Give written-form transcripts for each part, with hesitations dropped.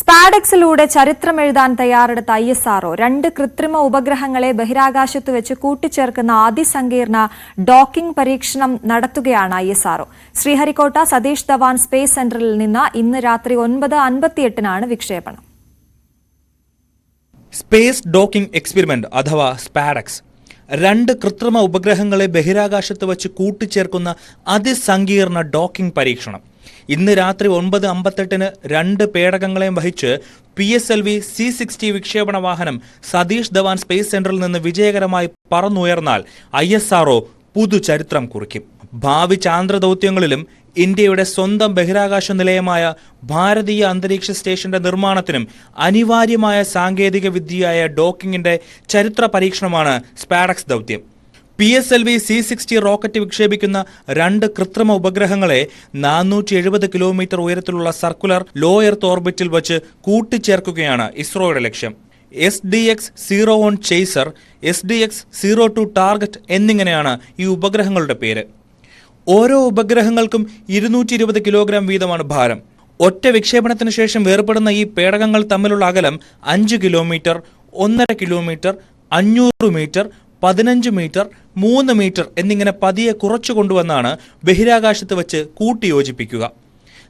സ്പാഡെക്സിലൂടെ ചരിത്രമെഴുതാൻ തയ്യാറെടുത്ത ISRO രണ്ട് കൃത്രിമ ഉപഗ്രഹങ്ങളെ ബഹിരാകാശത്ത് വെച്ച് കൂട്ടിച്ചേർക്കുന്ന അതിസങ്കീർണ ഡോക്കിംഗ് പരീക്ഷണം നടത്തുകയാണ് ISRO. ശ്രീഹരിക്കോട്ട സതീഷ് ധവാൻ സ്പേസ് സെന്ററിൽ നിന്ന് ഇന്ന് രാത്രി 9:58 വിക്ഷേപണം. സ്പേസ് ഡോക്കിംഗ് എക്സ്പെരിമെന്റ് അഥവാ സ്പാഡെക്സ് രണ്ട് കൃത്രിമ ഉപഗ്രഹങ്ങളെ ബഹിരാകാശത്ത് വച്ച് കൂട്ടിച്ചേർക്കുന്ന അതിസങ്കീർണ ഡോക്കിംഗ് പരീക്ഷണം ഇന്ന് രാത്രി 9:58 രണ്ട് പേടകങ്ങളെയും വഹിച്ച് PSLV C-60 വിക്ഷേപണ വാഹനം സതീഷ് ധവാൻ സ്പേസ് സെന്ററിൽ നിന്ന് വിജയകരമായി പറന്നുയർന്നാൽ ISRO പുതുചരിത്രം കുറിക്കും. ഭാവി ചാന്ദ്രദൗത്യങ്ങളിലും ഇന്ത്യയുടെ സ്വന്തം ബഹിരാകാശ നിലയമായ ഭാരതീയ അന്തരീക്ഷ സ്റ്റേഷന്റെ നിർമ്മാണത്തിനും അനിവാര്യമായ സാങ്കേതിക വിദ്യയായ ഡോക്കിങ്ങിന്റെ ചരിത്ര പരീക്ഷണമാണ് സ്പാഡെക്സ് ദൗത്യം. PSLV C-60 റോക്കറ്റ് വിക്ഷേപിക്കുന്ന രണ്ട് കൃത്രിമ ഉപഗ്രഹങ്ങളെ 470 കിലോമീറ്റർ ഉയരത്തിലുള്ള സർക്കുലർ ലോ എർത്ത് ഓർബിറ്റിൽ വച്ച് കൂട്ടിച്ചേർക്കുകയാണ് ഇസ്രോയുടെ ലക്ഷ്യം. SDX-01 ചേസർ, SDX-02 ടാർഗറ്റ് എന്നിങ്ങനെയാണ് ഈ ഉപഗ്രഹങ്ങളുടെ പേര്. ഓരോ ഉപഗ്രഹങ്ങൾക്കും 220 കിലോഗ്രാം വീതമാണ് ഭാരം. ഒറ്റ വിക്ഷേപണത്തിന് ശേഷം വേർപെടുന്ന ഈ പേടകങ്ങൾ തമ്മിലുള്ള അകലം 5 kilometre, 1.5 kilometre, 500 metre, 15 metre, 3 metre എന്നിങ്ങനെ പതിയെ കുറച്ചു കൊണ്ടുവന്നാണ് ബഹിരാകാശത്ത് വെച്ച് കൂട്ടിയോജിപ്പിക്കുക.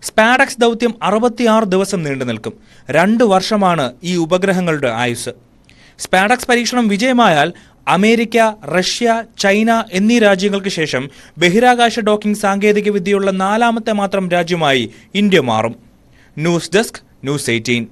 സ്പാഡെക്സ് ദൗത്യം 66 ദിവസം നീണ്ടു നിൽക്കും. 2 വർഷമാണ് ഈ ഉപഗ്രഹങ്ങളുടെ ആയുസ്. സ്പാഡെക്സ് പരീക്ഷണം വിജയമായാൽ അമേരിക്ക, റഷ്യ, ചൈന എന്നീ രാജ്യങ്ങൾക്ക് ശേഷം ബഹിരാകാശ ഡോക്കിംഗ് സാങ്കേതിക വിദ്യയുള്ള 4ാമത്തെ മാത്രം രാജ്യമായി ഇന്ത്യ മാറും. News desk, News 18.